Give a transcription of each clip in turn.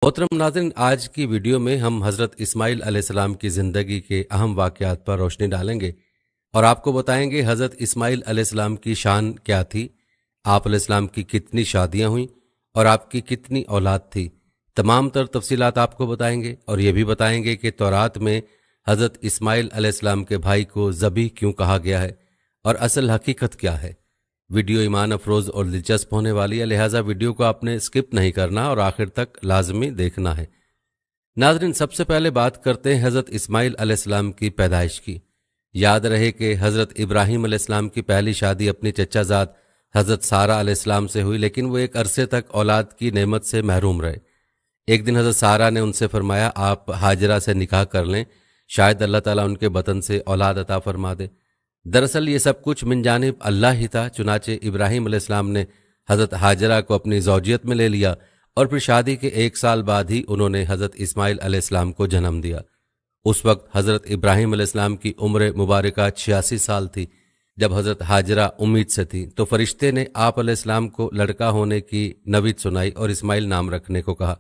محترم ناظرین، آج کی ویڈیو میں ہم حضرت اسماعیل علیہ السلام کی زندگی کے اہم واقعات پر روشنی ڈالیں گے اور آپ کو بتائیں گے حضرت اسماعیل علیہ السلام کی شان کیا تھی، آپ علیہ السلام کی کتنی شادیاں ہوئیں اور آپ کی کتنی اولاد تھی۔ تمام تر تفصیلات آپ کو بتائیں گے اور یہ بھی بتائیں گے کہ تورات میں حضرت اسماعیل علیہ السلام کے بھائی کو ذبیح کیوں کہا گیا ہے اور اصل حقیقت کیا ہے۔ ویڈیو ایمان افروز اور دلچسپ ہونے والی ہے، لہٰذا ویڈیو کو آپ نے اسکپ نہیں کرنا اور آخر تک لازمی دیکھنا ہے۔ ناظرین، سب سے پہلے بات کرتے ہیں حضرت اسماعیل علیہ السلام کی پیدائش کی۔ یاد رہے کہ حضرت ابراہیم علیہ السلام کی پہلی شادی اپنی چچا زاد حضرت سارہ علیہ السلام سے ہوئی، لیکن وہ ایک عرصے تک اولاد کی نعمت سے محروم رہے۔ ایک دن حضرت سارہ نے ان سے فرمایا، آپ ہاجرہ سے نکاح کر لیں، شاید اللہ تعالیٰ ان کے بطن سے اولاد عطا فرما دے۔ دراصل یہ سب کچھ من جانب اللہ ہی تھا، چنانچہ ابراہیم علیہ السلام نے حضرت ہاجرہ کو اپنی زوجیت میں لے لیا اور پھر شادی کے 1 سال بعد ہی انہوں نے حضرت اسماعیل علیہ السلام کو جنم دیا۔ اس وقت حضرت ابراہیم علیہ السلام کی عمر مبارکہ 86 سال تھی۔ جب حضرت ہاجرہ امید سے تھی تو فرشتے نے آپ علیہ السلام کو لڑکا ہونے کی نوید سنائی اور اسماعیل نام رکھنے کو کہا۔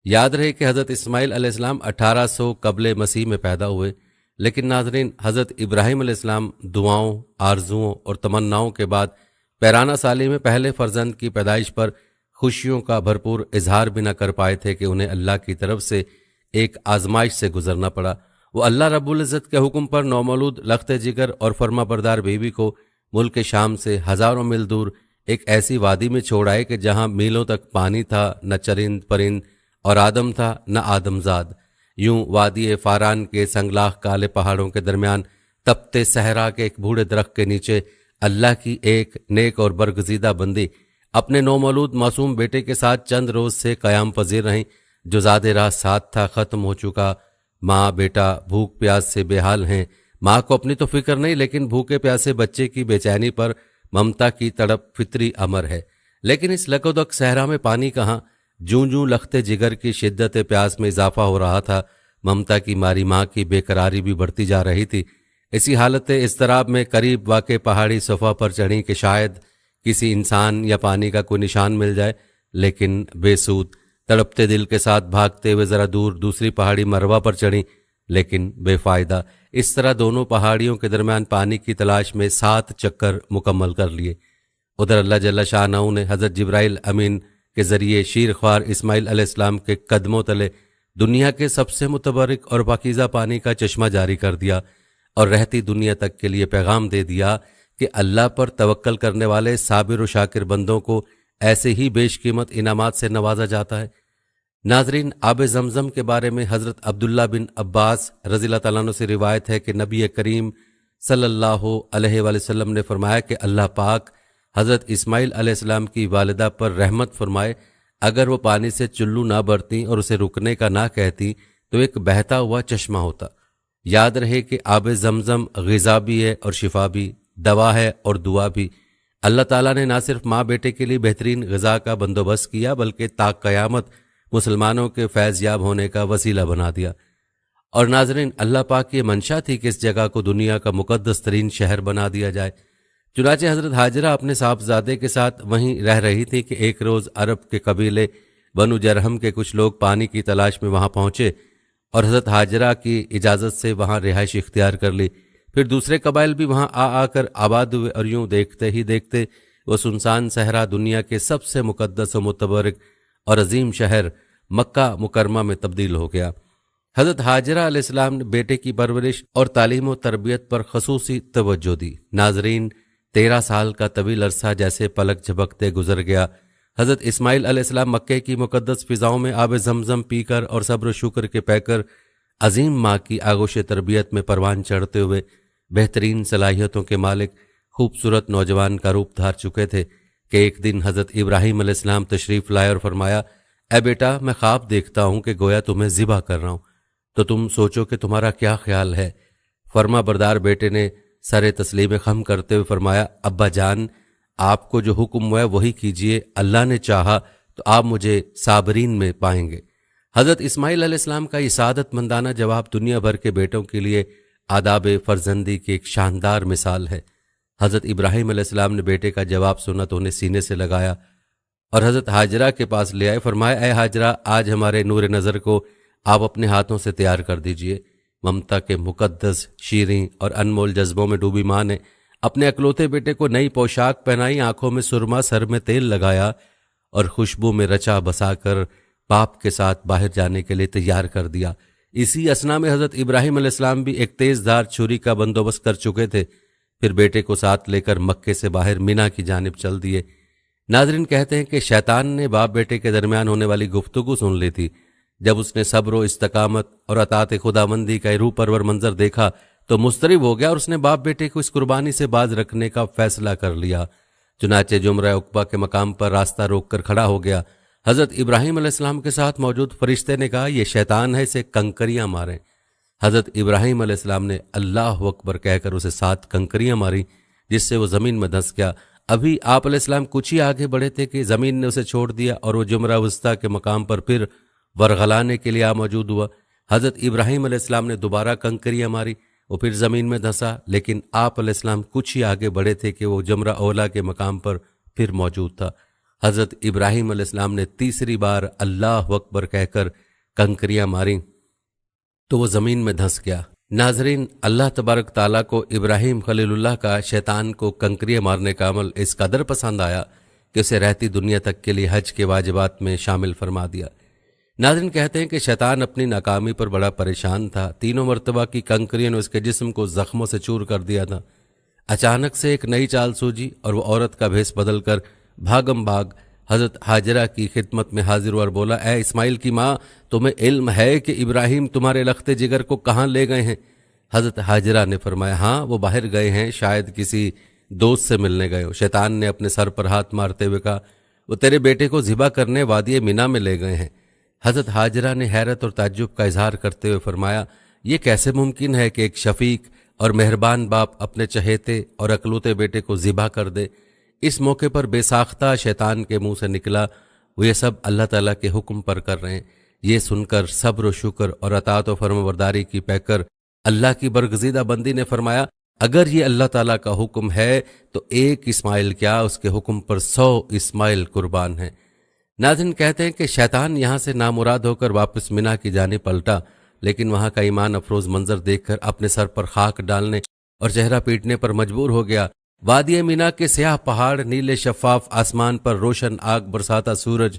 یاد رہے کہ حضرت اسماعیل علیہ السلام 1800 قبل مسیح میں پیدا ہوئے، لیکن ناظرین، حضرت ابراہیم علیہ السلام دعاؤں، آرزوؤں اور تمناؤں کے بعد پیرانہ سالی میں پہلے فرزند کی پیدائش پر خوشیوں کا بھرپور اظہار بھی نہ کر پائے تھے کہ انہیں اللہ کی طرف سے ایک آزمائش سے گزرنا پڑا۔ وہ اللہ رب العزت کے حکم پر نومولود لخت جگر اور فرما بردار بیوی کو ملک شام سے ہزاروں میل دور ایک ایسی وادی میں چھوڑ آئے کہ جہاں میلوں تک پانی تھا، نہ چرند پرند اور آدم تھا نہ آدم زاد۔ یوں وادی فاران کے سنگلاخ کالے پہاڑوں کے درمیان تپتے صحرا کے ایک بوڑھے درخت کے نیچے اللہ کی ایک نیک اور برگزیدہ بندی اپنے نومولود معصوم بیٹے کے ساتھ چند روز سے قیام پذیر رہیں۔ جو زاد راہ ساتھ تھا ختم ہو چکا، ماں بیٹا بھوک پیاس سے بے حال ہیں۔ ماں کو اپنی تو فکر نہیں، لیکن بھوکے پیاسے بچے کی بے چینی پر ممتا کی تڑپ فطری امر ہے۔ لیکن اس لکودک صحرا میں پانی کہاں؟ جوں جوں لخت جگر کی شدت پیاس میں اضافہ ہو رہا تھا، ممتا کی ماری ماں کی بے قراری بھی بڑھتی جا رہی تھی۔ اسی حالت اضطراب میں قریب واقع پہاڑی صفا پر چڑھی کہ شاید کسی انسان یا پانی کا کوئی نشان مل جائے، لیکن بے سود۔ تڑپتے دل کے ساتھ بھاگتے ہوئے ذرا دور دوسری پہاڑی مروا پر چڑھی، لیکن بے فائدہ۔ اس طرح دونوں پہاڑیوں کے درمیان پانی کی تلاش میں 7 چکر مکمل کر لیے۔ ادھر اللہ جل شانہ نے حضرت جبرائیل امین کے ذریعے شیر خوار اسماعیل علیہ السلام کے قدموں تلے دنیا کے سب سے متبرک اور پاکیزہ پانی کا چشمہ جاری کر دیا اور رہتی دنیا تک کے لیے پیغام دے دیا کہ اللہ پر توکل کرنے والے صابر و شاکر بندوں کو ایسے ہی بیش قیمت انعامات سے نوازا جاتا ہے۔ ناظرین، آب زمزم کے بارے میں حضرت عبداللہ بن عباس رضی اللہ تعالیٰ عنہ سے روایت ہے کہ نبی کریم صلی اللہ علیہ وآلہ وسلم نے فرمایا کہ اللہ پاک حضرت اسماعیل علیہ السلام کی والدہ پر رحمت فرمائے، اگر وہ پانی سے چلو نہ بھرتی اور اسے رکنے کا نہ کہتی تو ایک بہتا ہوا چشمہ ہوتا۔ یاد رہے کہ آب زمزم غذا بھی ہے اور شفا بھی، دوا ہے اور دعا بھی۔ اللہ تعالیٰ نے نہ صرف ماں بیٹے کے لیے بہترین غذا کا بندوبست کیا، بلکہ تا قیامت مسلمانوں کے فیض یاب ہونے کا وسیلہ بنا دیا۔ اور ناظرین، اللہ پاک کی منشا تھی کہ اس جگہ کو دنیا کا مقدس ترین شہر بنا دیا جائے۔ چنانچہ حضرت ہاجرہ اپنے صاحبزادے کے ساتھ وہیں رہ رہی تھی کہ ایک روز عرب کے قبیلے بنو جرہم کے کچھ لوگ پانی کی تلاش میں وہاں پہنچے اور حضرت ہاجرہ کی اجازت سے وہاں رہائش اختیار کر لی۔ پھر دوسرے قبائل بھی وہاں آ کر آباد ہوئے اور یوں دیکھتے ہی دیکھتے وہ سنسان صحرا دنیا کے سب سے مقدس و متبرک اور عظیم شہر مکہ مکرمہ میں تبدیل ہو گیا۔ حضرت ہاجرہ علیہ السلام نے بیٹے کی پرورش اور تعلیم و تربیت پر خصوصی توجہ دی۔ ناظرین، 13 سال کا طویل عرصہ جیسے پلک جھپکتے گزر گیا۔ حضرت اسماعیل علیہ السلام مکے کی مقدس فضاؤں میں آب زمزم پی کر اور صبر و شکر کے پے کر عظیم ماں کی آغوش تربیت میں پروان چڑھتے ہوئے بہترین صلاحیتوں کے مالک خوبصورت نوجوان کا روپ دھار چکے تھے کہ ایک دن حضرت ابراہیم علیہ السلام تشریف لائے اور فرمایا، اے بیٹا، میں خواب دیکھتا ہوں کہ گویا تمہیں ذبح کر رہا ہوں، تو تم سوچو کہ تمہارا کیا خیال ہے؟ فرما بردار بیٹے نے سر تسلیم خم کرتے ہوئے فرمایا، ابا جان، آپ کو جو حکم ہوا ہے وہی کیجئے، اللہ نے چاہا تو آپ مجھے صابرین میں پائیں گے۔ حضرت اسماعیل علیہ السلام کا یہ سعادت مندانہ جواب دنیا بھر کے بیٹوں کے لیے آداب فرزندی کی ایک شاندار مثال ہے۔ حضرت ابراہیم علیہ السلام نے بیٹے کا جواب سنا تو انہیں سینے سے لگایا اور حضرت حاجرہ کے پاس لے آئے۔ فرمایا اے حاجرہ، آج ہمارے نور نظر کو آپ اپنے ہاتھوں سے تیار کر دیجئے۔ ممتا کے مقدس، شیریں اور انمول جذبوں میں ڈوبی ماں نے اپنے اکلوتے بیٹے کو نئی پوشاک پہنائی، آنکھوں میں سرما، سر میں تیل لگایا اور خوشبو میں رچا بسا کر باپ کے ساتھ باہر جانے کے لیے تیار کر دیا۔ اسی اثنا میں حضرت ابراہیم علیہ السلام بھی ایک تیز دھار چھری کا بندوبست کر چکے تھے، پھر بیٹے کو ساتھ لے کر مکے سے باہر مینا کی جانب چل دیے۔ ناظرین کہتے ہیں کہ شیطان نے باپ بیٹے کے درمیان ہونے والی گفتگو سن لی تھی۔ جب اس نے صبر و استقامت اور اطاعت خداوندی کا روح پرور منظر دیکھا تو مضطرب ہو گیا اور اس نے باپ بیٹے کو اس قربانی سے باز رکھنے کا فیصلہ کر لیا۔ چنانچہ جمرہ عقبہ کے مقام پر راستہ روک کر کھڑا ہو گیا۔ حضرت ابراہیم علیہ السلام کے ساتھ موجود فرشتے نے کہا یہ شیطان ہے، اسے کنکریاں ماریں۔ حضرت ابراہیم علیہ السلام نے اللہ اکبر کہہ کر اسے 7 کنکریاں ماری، جس سے وہ زمین میں دھنس گیا۔ ابھی آپ علیہ السلام کچھ ہی آگے بڑھے تھے کہ زمین نے اسے چھوڑ دیا اور وہ جمرہ وسطیٰ کے مقام پر پھر ورغلانے کے لیے آ موجود ہوا۔ حضرت ابراہیم علیہ السلام نے دوبارہ کنکریاں ماری، وہ پھر زمین میں دھنسا، لیکن آپ علیہ السلام کچھ ہی آگے بڑھے تھے کہ وہ جمرہ اولا کے مقام پر پھر موجود تھا۔ حضرت ابراہیم علیہ السلام نے تیسری بار اللہ اکبر کہہ کر کنکریاں ماریں تو وہ زمین میں دھنس گیا۔ ناظرین، اللہ تبارک تعالیٰ کو ابراہیم خلیل اللہ کا شیطان کو کنکریاں مارنے کا عمل اس قدر پسند آیا کہ اسے رہتی دنیا تک کے لیے حج کے واجبات میں شامل فرما دیا۔ ناظرین کہتے ہیں کہ شیطان اپنی ناکامی پر بڑا پریشان تھا۔ 3 مرتبہ کی کنکریوں نے اس کے جسم کو زخموں سے چور کر دیا تھا۔ اچانک سے ایک نئی چال سوجی اور وہ عورت کا بھیس بدل کر بھاگم بھاگ حضرت حاجرہ کی خدمت میں حاضر ہوا اور بولا اے اسماعیل کی ماں، تمہیں علم ہے کہ ابراہیم تمہارے لخت جگر کو کہاں لے گئے ہیں؟ حضرت حاجرہ نے فرمایا ہاں، وہ باہر گئے ہیں، شاید کسی دوست سے ملنے گئے ہو۔ شیطان نے اپنے سر پر ہاتھ مارتے ہوئے کہا وہ تیرے بیٹے کو ذبح کرنے وادی مینا میں لے گئے ہیں۔ حضرت حاجرہ نے حیرت اور تعجب کا اظہار کرتے ہوئے فرمایا یہ کیسے ممکن ہے کہ ایک شفیق اور مہربان باپ اپنے چہیتے اور اکلوتے بیٹے کو ذبح کر دے؟ اس موقع پر بے ساختہ شیطان کے منہ سے نکلا وہ یہ سب اللہ تعالیٰ کے حکم پر کر رہے ہیں۔ یہ سن کر صبر و شکر اور اطاعت و فرمانبرداری کی پیکر اللہ کی برگزیدہ بندی نے فرمایا اگر یہ اللہ تعالیٰ کا حکم ہے تو ایک اسماعیل کیا، اس کے حکم پر 100 اسماعیل قربان ہیں۔ ناظرین کہتے ہیں کہ شیطان یہاں سے نامراد ہو کر واپس مینا کی جانب پلٹا، لیکن وہاں کا ایمان افروز منظر دیکھ کر اپنے سر پر خاک ڈالنے اور چہرہ پیٹنے پر مجبور ہو گیا۔ وادی مینا کے سیاہ پہاڑ، نیلے شفاف آسمان پر روشن آگ برساتا سورج،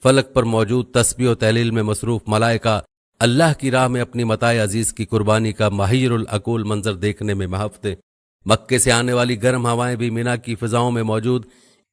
فلک پر موجود تسبیح و تہلیل میں مصروف ملائکہ، اللہ کی راہ میں اپنی متاع عزیز کی قربانی کا مہیر العقول منظر دیکھنے میں محو تھے۔ مکے سے آنے والی گرم ہوائیں بھی مینا کی فضاؤں میں موجود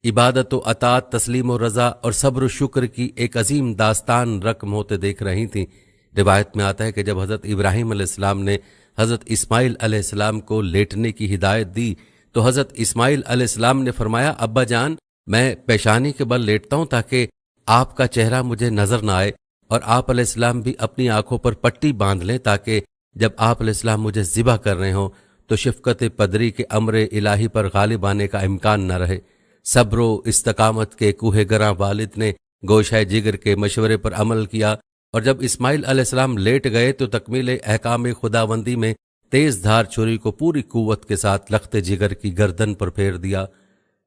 عبادت و اطاعت، تسلیم و رضا اور صبر و شکر کی ایک عظیم داستان رقم ہوتے دیکھ رہی تھیں۔ روایت میں آتا ہے کہ جب حضرت ابراہیم علیہ السلام نے حضرت اسماعیل علیہ السلام کو لیٹنے کی ہدایت دی تو حضرت اسماعیل علیہ السلام نے فرمایا ابا جان، میں پیشانی کے بل لیٹتا ہوں تاکہ آپ کا چہرہ مجھے نظر نہ آئے، اور آپ علیہ السلام بھی اپنی آنکھوں پر پٹی باندھ لیں تاکہ جب آپ علیہ السلام مجھے ذبح کر رہے ہوں تو شفقت پدری کے امر الہی پر غالب آنے کا امکان نہ رہے۔ صبر و استقامت کے کوہ گراں والد نے گوشہ جگر کے مشورے پر عمل کیا، اور جب اسماعیل علیہ السلام لیٹ گئے تو تکمیل احکام خداوندی میں تیز دھار چھری کو پوری قوت کے ساتھ لخت جگر کی گردن پر پھیر دیا۔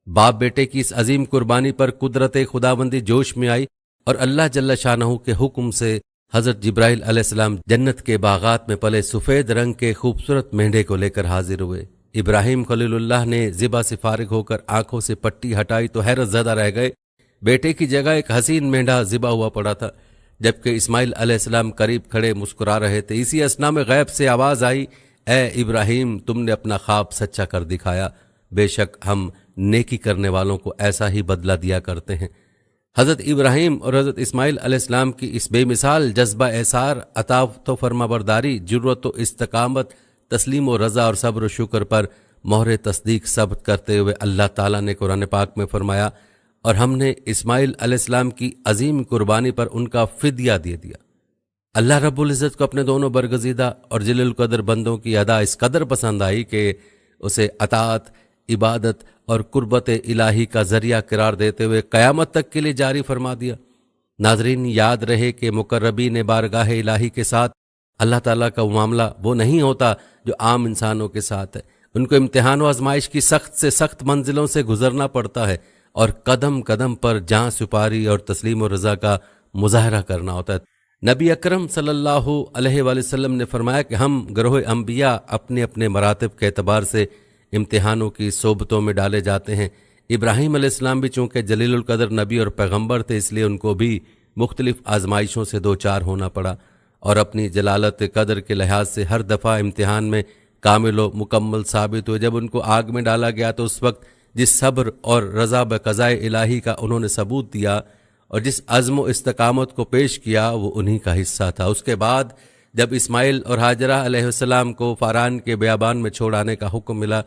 باپ بیٹے کی اس عظیم قربانی پر قدرت خداوندی جوش میں آئی اور اللہ جل شانہ کے حکم سے حضرت جبرائیل علیہ السلام جنت کے باغات میں پلے سفید رنگ کے خوبصورت مینڈھے کو لے کر حاضر ہوئے۔ ابراہیم خلیل اللہ نے ذبح سے فارغ ہو کر آنکھوں سے پٹی ہٹائی تو حیرت زدہ رہ گئے۔ بیٹے کی جگہ ایک حسین مینڈھا ذبح ہوا پڑا تھا، جبکہ اسماعیل علیہ السلام قریب کھڑے مسکرا رہے تھے۔ اسی اثنا میں غیب سے آواز آئی اے ابراہیم، تم نے اپنا خواب سچا کر دکھایا، بے شک ہم نیکی کرنے والوں کو ایسا ہی بدلہ دیا کرتے ہیں۔ حضرت ابراہیم اور حضرت اسماعیل علیہ السلام کی اس بے مثال جذبہ احسار، اطاعت و فرمانبرداری، جرأت و استقامت، تسلیم و رضا اور صبر و شکر پر مہر تصدیق ثبت کرتے ہوئے اللہ تعالیٰ نے قرآن پاک میں فرمایا اور ہم نے اسماعیل علیہ السلام کی عظیم قربانی پر ان کا فدیہ دے دیا۔ اللہ رب العزت کو اپنے دونوں برگزیدہ اور جلیل القدر بندوں کی ادا اس قدر پسند آئی کہ اسے اطاعت، عبادت اور قربت الہی کا ذریعہ قرار دیتے ہوئے قیامت تک کے لیے جاری فرما دیا۔ ناظرین، یاد رہے کہ مقربین بارگاہ الہی کے ساتھ اللہ تعالیٰ کا معاملہ وہ نہیں ہوتا جو عام انسانوں کے ساتھ ہے۔ ان کو امتحان و آزمائش کی سخت سے سخت منزلوں سے گزرنا پڑتا ہے، اور قدم قدم پر جاں سپاری اور تسلیم و رضا کا مظاہرہ کرنا ہوتا ہے۔ نبی اکرم صلی اللہ علیہ وآلہ وسلم نے فرمایا کہ ہم گروہ انبیاء اپنے اپنے مراتب کے اعتبار سے امتحانوں کی صحبتوں میں ڈالے جاتے ہیں۔ ابراہیم علیہ السلام بھی چونکہ جلیل القدر نبی اور پیغمبر تھے، اس لیے ان کو بھی مختلف آزمائشوں سے دوچار ہونا پڑا، اور اپنی جلالت قدر کے لحاظ سے ہر دفعہ امتحان میں کامل و مکمل ثابت ہوئے۔ جب ان کو آگ میں ڈالا گیا تو اس وقت جس صبر اور رضا بقضائے الہی کا انہوں نے ثبوت دیا اور جس عزم و استقامت کو پیش کیا، وہ انہی کا حصہ تھا۔ اس کے بعد جب اسماعیل اور ہاجرہ علیہ السلام کو فاران کے بیابان میں چھوڑ آنے کا حکم ملا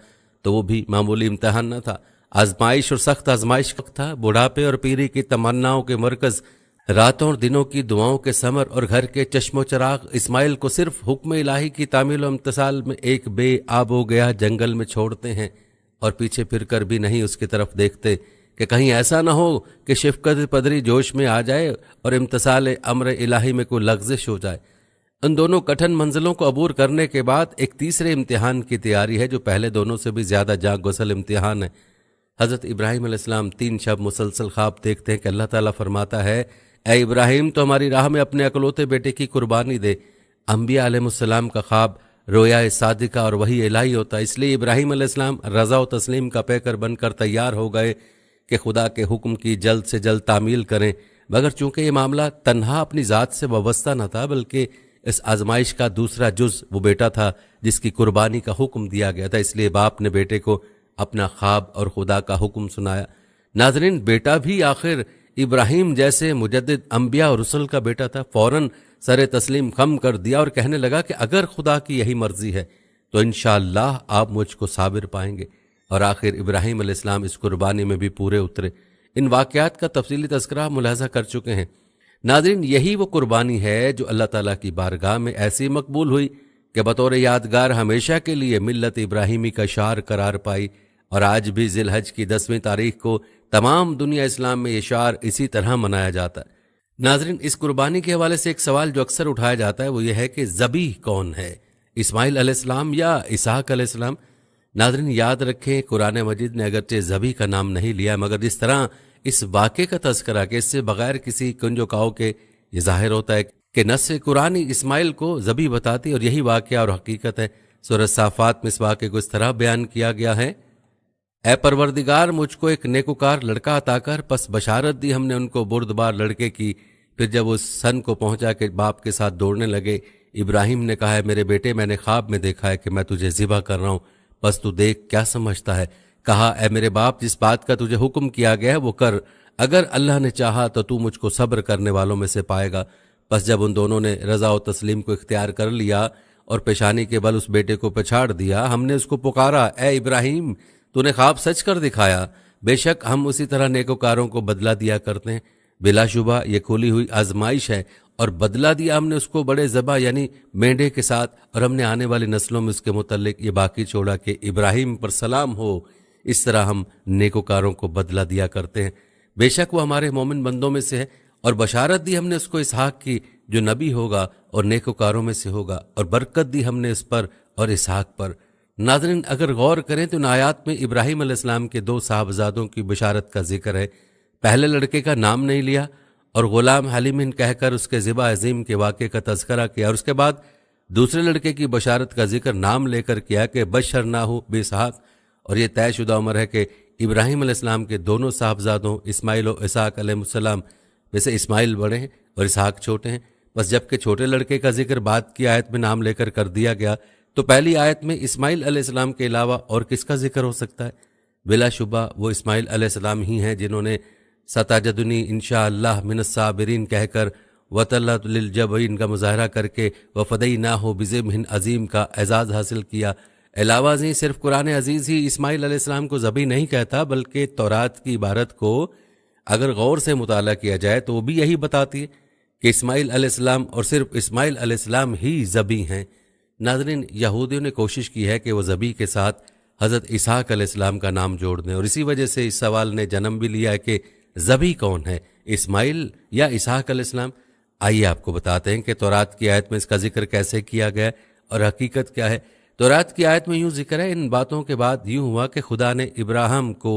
تو وہ بھی معمولی امتحان نہ تھا، آزمائش اور سخت آزمائش کا تھا۔ بڑھاپے اور پیری کی تمناؤں کے مرکز، راتوں اور دنوں کی دعاؤں کے ثمر اور گھر کے چشم و چراغ اسماعیل کو صرف حکم الہی کی تعمیل و امتثال میں ایک بے آب و گیا جنگل میں چھوڑتے ہیں، اور پیچھے پھر کر بھی نہیں اس کی طرف دیکھتے کہ کہیں ایسا نہ ہو کہ شفقت پدری جوش میں آ جائے اور امتثال امر الہی میں کوئی لغزش ہو جائے۔ ان دونوں کٹھن منزلوں کو عبور کرنے کے بعد ایک تیسرے امتحان کی تیاری ہے جو پہلے دونوں سے بھی زیادہ جاں گسل امتحان ہے۔ حضرت ابراہیم علیہ السلام 3 شب مسلسل خواب دیکھتے ہیں کہ اللہ تعالیٰ فرماتا ہے، اے ابراہیم تو ہماری راہ میں اپنے اکلوتے بیٹے کی قربانی دے۔ انبیاء علیہ السلام کا خواب رویا صادقہ اور وحی الہی ہوتا ہے، اس لیے ابراہیم علیہ السلام رضا و تسلیم کا پیکر بن کر تیار ہو گئے کہ خدا کے حکم کی جلد سے جلد تعمیل کریں، مگر چونکہ یہ معاملہ تنہا اپنی ذات سے وابستہ نہ تھا بلکہ اس آزمائش کا دوسرا جز وہ بیٹا تھا جس کی قربانی کا حکم دیا گیا تھا، اس لیے باپ نے بیٹے کو اپنا خواب اور خدا کا حکم سنایا۔ ناظرین، بیٹا بھی آخر ابراہیم جیسے مجدد انبیاء اور رسل کا بیٹا تھا، فوراً سر تسلیم خم کر دیا اور کہنے لگا کہ اگر خدا کی یہی مرضی ہے تو انشاءاللہ آپ مجھ کو صابر پائیں گے، اور آخر ابراہیم علیہ السلام اس قربانی میں بھی پورے اترے۔ ان واقعات کا تفصیلی تذکرہ ملاحظہ کر چکے ہیں۔ ناظرین، یہی وہ قربانی ہے جو اللہ تعالیٰ کی بارگاہ میں ایسی مقبول ہوئی کہ بطور یادگار ہمیشہ کے لیے ملت ابراہیمی کا شعار قرار پائی، اور آج بھی ذی الحج کی 10ویں تاریخ کو تمام دنیا اسلام میں یہ شعار اسی طرح منایا جاتا ہے۔ ناظرین، اس قربانی کے حوالے سے ایک سوال جو اکثر اٹھایا جاتا ہے وہ یہ ہے کہ ذبیح کون ہے، اسماعیل علیہ السلام یا اسحاق علیہ السلام؟ ناظرین، یاد رکھیں قرآن مجید نے اگرچہ ذبیح کا نام نہیں لیا، مگر جس طرح اس واقعے کا تذکرہ کہ اس سے بغیر کسی کنج و کاؤ کے یہ ظاہر ہوتا ہے کہ نص قرآنی اسماعیل کو ذبیح بتاتی، اور یہی واقعہ اور حقیقت ہے۔ سورہ صافات میں اس واقعے کو اس طرح بیان کیا گیا ہے، اے پروردگار، مجھ کو ایک نیکوکار لڑکا عطا کر، پس بشارت دی ہم نے ان کو بردبار لڑکے کی۔ پھر جب اس سن کو پہنچا کہ باپ کے ساتھ دوڑنے لگے، ابراہیم نے کہا، ہے میرے بیٹے، میں نے خواب میں دیکھا ہے کہ میں تجھے ذبح کر رہا ہوں، بس تو دیکھ کیا سمجھتا ہے۔ کہا، اے میرے باپ، جس بات کا تجھے حکم کیا گیا ہے وہ کر، اگر اللہ نے چاہا تو مجھ کو صبر کرنے والوں میں سے پائے گا۔ پس جب ان دونوں نے رضا و تسلیم کو اختیار کر لیا اور پیشانی کے بل اس بیٹے کو پچھاڑ دیا، ہم نے اس کو پکارا، اے ابراہیم، تو نے خواب سچ کر دکھایا، بے شک ہم اسی طرح نیکوکاروں کو بدلہ دیا کرتے ہیں۔ بلا شبہ یہ کھلی ہوئی آزمائش ہے، اور بدلہ دیا ہم نے اس کو بڑے ذبح یعنی مینڈے کے ساتھ، اور ہم نے آنے والی نسلوں میں اس کے متعلق یہ باقی چھوڑا کہ ابراہیم پر سلام ہو۔ اس طرح ہم نیکوکاروں کو بدلہ دیا کرتے ہیں، بے شک وہ ہمارے مومن بندوں میں سے ہے، اور بشارت دی ہم نے اس کو اسحاق کی جو نبی ہوگا اور نیکوکاروں میں سے ہوگا، اور برکت دی ہم نے اس پر اور اسحاق پر۔ ناظرین، اگر غور کریں تو ان آیات میں ابراہیم علیہ السلام کے 2 صاحبزادوں کی بشارت کا ذکر ہے۔ پہلے لڑکے کا نام نہیں لیا اور غلام حلیم کہہ کر اس کے ذبح عظیم کے واقعے کا تذکرہ کیا، اور اس کے بعد دوسرے لڑکے کی بشارت کا ذکر نام لے کر کیا کہ بشرناہ باسحاق، اور یہ طے شدہ عمر ہے کہ ابراہیم علیہ السلام کے دونوں صاحبزادوں اسماعیل و اسحاق علیہ السلام میں سے اسماعیل بڑے ہیں اور اسحاق چھوٹے ہیں۔ بس جبکہ چھوٹے لڑکے کا ذکر بعد کی آیت میں نام لے کر دیا گیا تو پہلی آیت میں اسماعیل علیہ السلام کے علاوہ اور کس کا ذکر ہو سکتا ہے؟ بلا شبہ وہ اسماعیل علیہ السلام ہی ہیں جنہوں نے ستجدنی انشاءاللہ من الصابرین کہہ کر وَتَلَّتُ لِلْجَبْعِينَ کا مظاہرہ کر کے وَفَدَيْنَاهُ بِذِبْحٍ عظیم کا اعزاز حاصل کیا۔ علاوہ ازیں صرف قرآن عزیز ہی اسماعیل علیہ السلام کو ذبیح نہیں کہتا، بلکہ تورات کی عبارت کو اگر غور سے مطالعہ کیا جائے تو وہ بھی یہی بتاتی ہے کہ اسماعیل علیہ السلام اور صرف اسماعیل علیہ السلام ہی ذبیح ہیں۔ ناظرین، یہودیوں نے کوشش کی ہے کہ وہ ذبیح کے ساتھ حضرت اسحاق علیہ السلام کا نام جوڑ دیں، اور اسی وجہ سے اس سوال نے جنم بھی لیا ہے کہ ذبیح کون ہے، اسماعیل یا اسحاق علیہ السلام؟ آئیے آپ کو بتاتے ہیں کہ تورات کی آیت میں اس کا ذکر کیسے کیا گیا اور حقیقت کیا ہے۔ تورات کی آیت میں یوں ذکر ہے، ان باتوں کے بعد یوں ہوا کہ خدا نے ابراہیم کو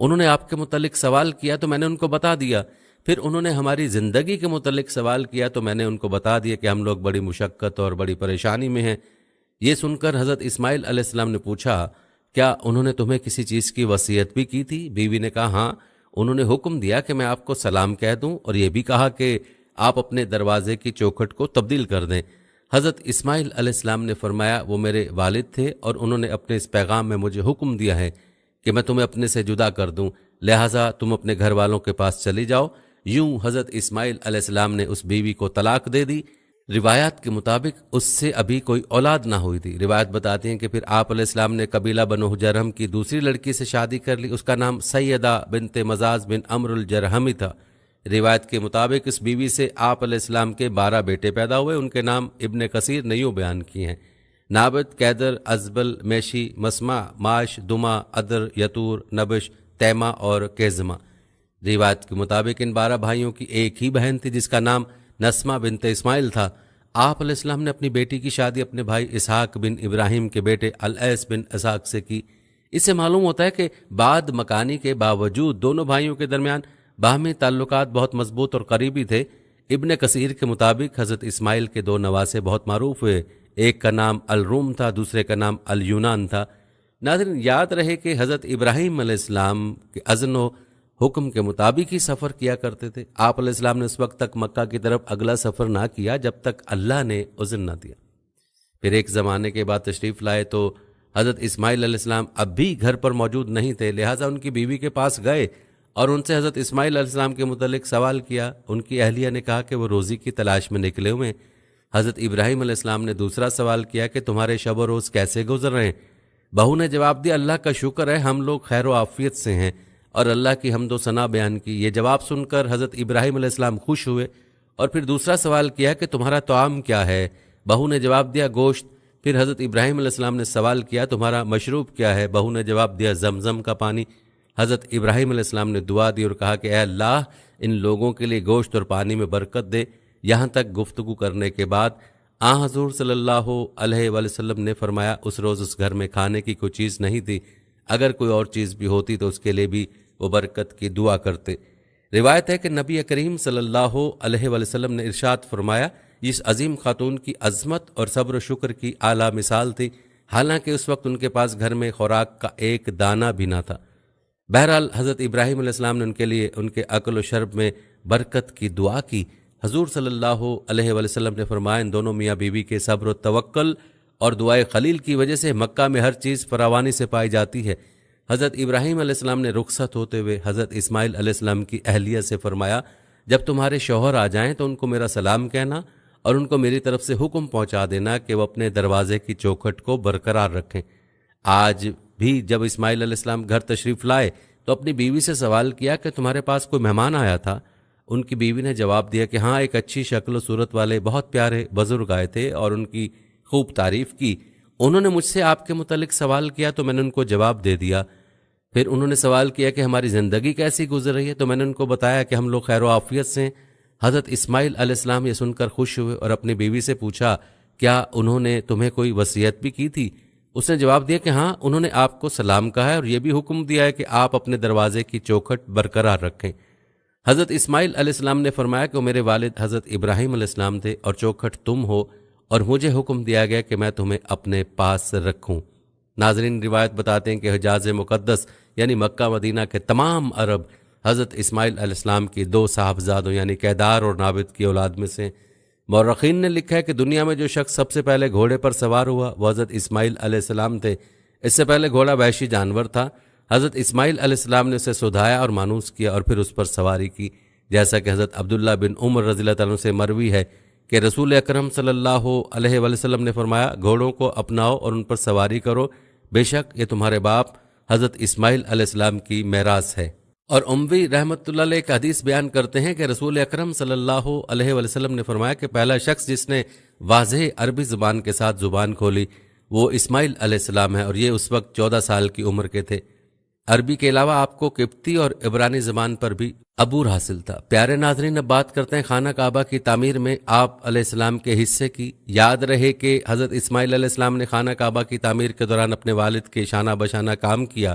انہوں نے آپ کے متعلق سوال کیا تو میں نے ان کو بتا دیا، پھر انہوں نے ہماری زندگی کے متعلق سوال کیا تو میں نے ان کو بتا دیا کہ ہم لوگ بڑی مشقت اور بڑی پریشانی میں ہیں۔ یہ سن کر حضرت اسماعیل علیہ السلام نے پوچھا، کیا انہوں نے تمہیں کسی چیز کی وصیت بھی کی تھی؟ بیوی نے کہا، ہاں، انہوں نے حکم دیا کہ میں آپ کو سلام کہہ دوں، اور یہ بھی کہا کہ آپ اپنے دروازے کی چوکھٹ کو تبدیل کر دیں۔ حضرت اسماعیل علیہ السلام نے فرمایا، وہ میرے والد تھے اور انہوں نے اپنے اس پیغام میں مجھے حکم دیا ہے کہ میں تمہیں اپنے سے جدا کر دوں، لہٰذا تم اپنے گھر والوں کے پاس چلی جاؤ۔ یوں حضرت اسماعیل علیہ السلام نے اس بیوی کو طلاق دے دی۔ روایات کے مطابق اس سے ابھی کوئی اولاد نہ ہوئی تھی۔ روایت بتاتی ہیں کہ پھر آپ علیہ السلام نے قبیلہ بنو جرہم کی دوسری لڑکی سے شادی کر لی، اس کا نام سیدہ بنت مزاز بن عمرو الجرہمی تھا۔ روایت کے مطابق اس بیوی سے آپ علیہ السلام کے 12 بیٹے پیدا ہوئے، ان کے نام ابن کثیر نے یوں بیان کیے ہیں: نابت، کیدر، ازبل، میشی، مسمع، معاش، دما، ادر، یتور، نبش، تیمہ اور کیزمہ۔ روایت کے مطابق ان 12 بھائیوں کی ایک ہی بہن تھی جس کا نام نسمہ بنت اسماعیل تھا۔ آپ علیہ السلام نے اپنی بیٹی کی شادی اپنے بھائی اسحاق بن ابراہیم کے بیٹے الیس بن اسحاق سے کی۔ اس سے معلوم ہوتا ہے کہ بعد مکانی کے باوجود دونوں بھائیوں کے درمیان باہمی تعلقات بہت مضبوط اور قریبی تھے۔ ابن کثیر کے مطابق حضرت اسماعیل کے 2 نواسے بہت معروف ہوئے، ایک کا نام الروم تھا، دوسرے کا نام الیونان تھا۔ ناظرین، یاد رہے کہ حضرت ابراہیم علیہ السلام کے اذن و حکم کے مطابق ہی سفر کیا کرتے تھے۔ آپ علیہ السلام نے اس وقت تک مکہ کی طرف اگلا سفر نہ کیا جب تک اللہ نے اذن نہ دیا۔ پھر ایک زمانے کے بعد تشریف لائے تو حضرت اسماعیل علیہ السلام اب بھی گھر پر موجود نہیں تھے، لہٰذا ان کی بیوی کے پاس گئے اور ان سے حضرت اسماعیل علیہ السلام کے متعلق سوال کیا۔ ان کی اہلیہ نے کہا کہ وہ روزی کی تلاش میں نکلے ہوئے ہیں۔ حضرت ابراہیم علیہ السلام نے دوسرا سوال کیا کہ تمہارے شب و روز کیسے گزر رہے ہیں؟ بہو نے جواب دیا، اللہ کا شکر ہے، ہم لوگ خیر و عافیت سے ہیں، اور اللہ کی حمد و ثنا بیان کی۔ یہ جواب سن کر حضرت ابراہیم علیہ السلام خوش ہوئے اور پھر دوسرا سوال کیا کہ تمہارا طعام کیا ہے؟ بہو نے جواب دیا، گوشت۔ پھر حضرت ابراہیم علیہ السلام نے سوال کیا، تمہارا مشروب کیا ہے؟ بہو نے جواب دیا، زمزم کا پانی۔ حضرت ابراہیم علیہ السلام نے دعا دی اور کہا کہ اے اللہ، ان لوگوں کے لیے گوشت اور پانی میں برکت دے۔ یہاں تک گفتگو کرنے کے بعد حضور صلی اللہ علیہ وآلہ وسلم نے فرمایا، اس روز اس گھر میں کھانے کی کوئی چیز نہیں تھی، اگر کوئی اور چیز بھی ہوتی تو اس کے لیے بھی وہ برکت کی دعا کرتے۔ روایت ہے کہ نبی کریم صلی اللہ علیہ وآلہ وسلم نے ارشاد فرمایا، اس عظیم خاتون کی عظمت اور صبر و شکر کی اعلیٰ مثال تھی، حالانکہ اس وقت ان کے پاس گھر میں خوراک کا ایک دانہ بھی نہ تھا۔ بہرحال حضرت ابراہیم علیہ السلام نے ان کے لیے ان کے اکل و شرب میں برکت کی دعا کی۔ حضور صلی اللہ علیہ وآلہ وسلم نے فرمایا، ان دونوں میاں بیوی کے صبر و توکل اور دعائے خلیل کی وجہ سے مکہ میں ہر چیز فراوانی سے پائی جاتی ہے۔ حضرت ابراہیم علیہ السلام نے رخصت ہوتے ہوئے حضرت اسماعیل علیہ السلام کی اہلیہ سے فرمایا، جب تمہارے شوہر آ جائیں تو ان کو میرا سلام کہنا اور ان کو میری طرف سے حکم پہنچا دینا کہ وہ اپنے دروازے کی چوکھٹ کو برقرار رکھیں۔ آج بھی جب اسماعیل علیہ السلام گھر تشریف لائے تو اپنی بیوی سے سوال کیا کہ تمہارے پاس کوئی مہمان آیا تھا؟ ان کی بیوی نے جواب دیا کہ ہاں، ایک اچھی شکل و صورت والے بہت پیارے بزرگ آئے تھے اور ان کی خوب تعریف کی۔ انہوں نے مجھ سے آپ کے متعلق سوال کیا تو میں نے ان کو جواب دے دیا۔ پھر انہوں نے سوال کیا کہ ہماری زندگی کیسی گزر رہی ہے، تو میں نے ان کو بتایا کہ ہم لوگ خیر و عافیت سے ہیں۔ حضرت اسماعیل علیہ السلام یہ سن کر خوش ہوئے اور اپنی بیوی سے پوچھا، کیا انہوں نے تمہیں کوئی وصیت بھی کی تھی؟ اس نے جواب دیا کہ ہاں، انہوں نے آپ کو سلام کہا ہے اور یہ بھی حکم دیا ہے کہ آپ اپنے دروازے کی چوکھٹ برقرار رکھیں۔ حضرت اسماعیل علیہ السلام نے فرمایا کہ میرے والد حضرت ابراہیم علیہ السلام تھے اور چوکھٹ تم ہو، اور مجھے حکم دیا گیا کہ میں تمہیں اپنے پاس رکھوں۔ ناظرین، روایت بتاتے ہیں کہ حجاز مقدس یعنی مکہ مدینہ کے تمام عرب حضرت اسماعیل علیہ السلام کی 2 صاحبزادوں یعنی کیدار اور نابت کی اولاد میں سے۔ مورخین نے لکھا ہے کہ دنیا میں جو شخص سب سے پہلے گھوڑے پر سوار ہوا وہ حضرت اسماعیل علیہ السلام تھے۔ اس سے پہلے گھوڑا وحشی جانور تھا۔ حضرت اسماعیل علیہ السلام نے اسے سدھایا اور مانوس کیا اور پھر اس پر سواری کی، جیسا کہ حضرت عبداللہ بن عمر رضی اللہ تعالیٰ عنہ سے مروی ہے کہ رسول اکرم صلی اللہ علیہ وآلہ وسلم نے فرمایا، گھوڑوں کو اپناؤ اور ان پر سواری کرو، بے شک یہ تمہارے باپ حضرت اسماعیل علیہ السلام کی میراث ہے۔ اور اموی رحمۃ اللہ علیہ ایک حدیث بیان کرتے ہیں کہ رسول اکرم صلی اللہ علیہ وآلہ وسلم نے فرمایا کہ پہلا شخص جس نے واضح عربی زبان کے ساتھ زبان کھولی وہ اسماعیل علیہ السلام ہے، اور یہ اس وقت 14 سال کی عمر کے تھے۔ عربی کے علاوہ آپ کو قبطی اور عبرانی زبان پر بھی عبور حاصل تھا۔ پیارے ناظرین، اب بات کرتے ہیں خانہ کعبہ کی تعمیر میں آپ علیہ السلام کے حصے کی۔ یاد رہے کہ حضرت اسماعیل علیہ السلام نے خانہ کعبہ کی تعمیر کے دوران اپنے والد کے شانہ بشانہ کام کیا۔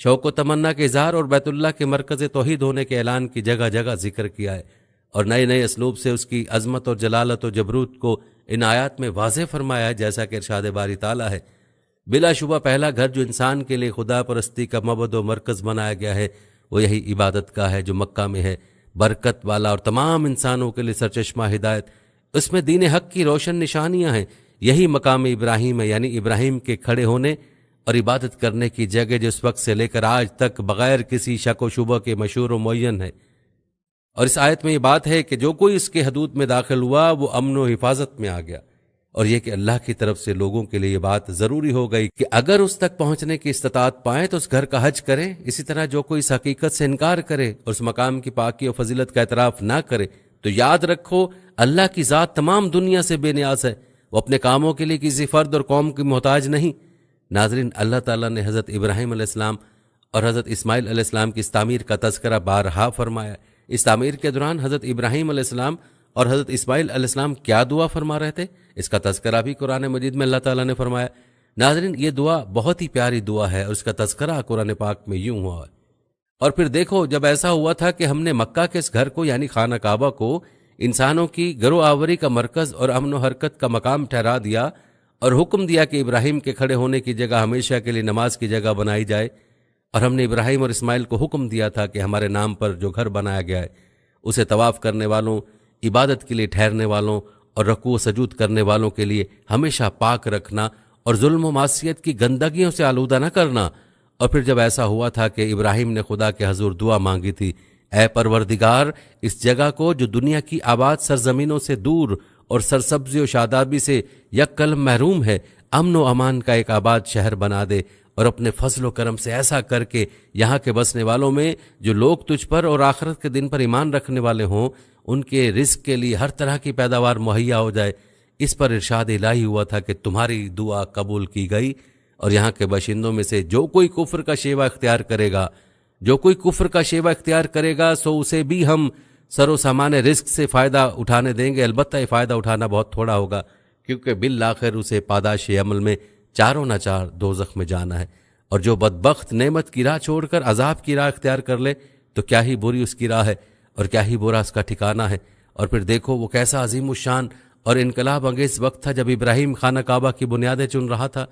شوق و تمنا کے اظہار اور بیت اللہ کے مرکز توحید ہونے کے اعلان کی جگہ جگہ ذکر کیا ہے، اور نئے نئے اسلوب سے اس کی عظمت اور جلالت و جبروت کو ان آیات میں واضح فرمایا ہے، جیسا کہ ارشاد باری تعالیٰ ہے۔ بلا شبہ پہلا گھر جو انسان کے لیے خدا پرستی کا مبعد و مرکز بنایا گیا ہے وہ یہی عبادت گاہ ہے جو مکہ میں ہے، برکت والا اور تمام انسانوں کے لیے سرچشمہ ہدایت۔ اس میں دین حق کی روشن نشانیاں ہیں۔ یہی مقام ابراہیم ہے، یعنی ابراہیم کے کھڑے ہونے اور عبادت کرنے کی جگہ جو اس وقت سے لے کر آج تک بغیر کسی شک و شبہ کے مشہور و معین ہے۔ اور اس آیت میں یہ بات ہے کہ جو کوئی اس کے حدود میں داخل ہوا وہ امن و حفاظت میں آ گیا، اور یہ کہ اللہ کی طرف سے لوگوں کے لیے یہ بات ضروری ہو گئی کہ اگر اس تک پہنچنے کی استطاعت پائیں تو اس گھر کا حج کریں۔ اسی طرح جو کوئی اس حقیقت سے انکار کرے اور اس مقام کی پاکی و فضیلت کا اعتراف نہ کرے تو یاد رکھو اللہ کی ذات تمام دنیا سے بے نیاز ہے، وہ اپنے کاموں کے لیے کسی فرد اور قوم کی محتاج نہیں۔ ناظرین، اللہ تعالیٰ نے حضرت ابراہیم علیہ السلام اور حضرت اسماعیل علیہ السلام کی اس تعمیر کا تذکرہ بارہا فرمایا۔ اس تعمیر کے دوران حضرت ابراہیم علیہ السلام اور حضرت اسماعیل علیہ السلام کیا دعا فرما رہے تھے، اس کا تذکرہ بھی قرآن مجید میں اللہ تعالیٰ نے فرمایا۔ ناظرین، یہ دعا بہت ہی پیاری دعا ہے اور اس کا تذکرہ قرآن پاک میں یوں ہوا ہے۔ اور پھر دیکھو، جب ایسا ہوا تھا کہ ہم نے مکہ کے اس گھر کو یعنی خانہ کعبہ کو انسانوں کی گرو آوری کا مرکز اور امن و حرکت کا مقام ٹھہرا دیا اور حکم دیا کہ ابراہیم کے کھڑے ہونے کی جگہ ہمیشہ کے لیے نماز کی جگہ بنائی جائے، اور ہم نے ابراہیم اور اسماعیل کو حکم دیا تھا کہ ہمارے نام پر جو گھر بنایا گیا ہے اسے طواف کرنے والوں، عبادت کے لیے ٹھہرنے والوں اور رکوع و سجود کرنے والوں کے لیے ہمیشہ پاک رکھنا اور ظلم و معصیت کی گندگیوں سے آلودہ نہ کرنا۔ اور پھر جب ایسا ہوا تھا کہ ابراہیم نے خدا کے حضور دعا مانگی تھی، اے پروردگار، اس جگہ کو جو دنیا کی آباد سرزمینوں سے دور اور سرسبزی و شادابی سے یک قلم محروم ہے، امن و امان کا ایک آباد شہر بنا دے، اور اپنے فضل و کرم سے ایسا کر کے یہاں کے بسنے والوں میں جو لوگ تجھ پر اور آخرت کے دن پر ایمان رکھنے والے ہوں ان کے رزق کے لیے ہر طرح کی پیداوار مہیا ہو جائے۔ اس پر ارشاد الہی ہوا تھا کہ تمہاری دعا قبول کی گئی، اور یہاں کے باشندوں میں سے جو کوئی کفر کا شیوہ اختیار کرے گا سو اسے بھی ہم سر و سامان رزق سے فائدہ اٹھانے دیں گے، البتہ یہ فائدہ اٹھانا بہت تھوڑا ہوگا، کیونکہ بالآخر اسے پاداش عمل میں چاروں نہ چار دوزخ میں جانا ہے۔ اور جو بدبخت نعمت کی راہ چھوڑ کر عذاب کی راہ اختیار کر لے تو کیا ہی بری اس کی راہ ہے اور کیا ہی برا اس کا ٹھکانہ ہے۔ اور پھر دیکھو وہ کیسا عظیم الشان اور انقلاب انگیز وقت تھا جب ابراہیم خانہ کعبہ کی بنیادیں چن رہا تھا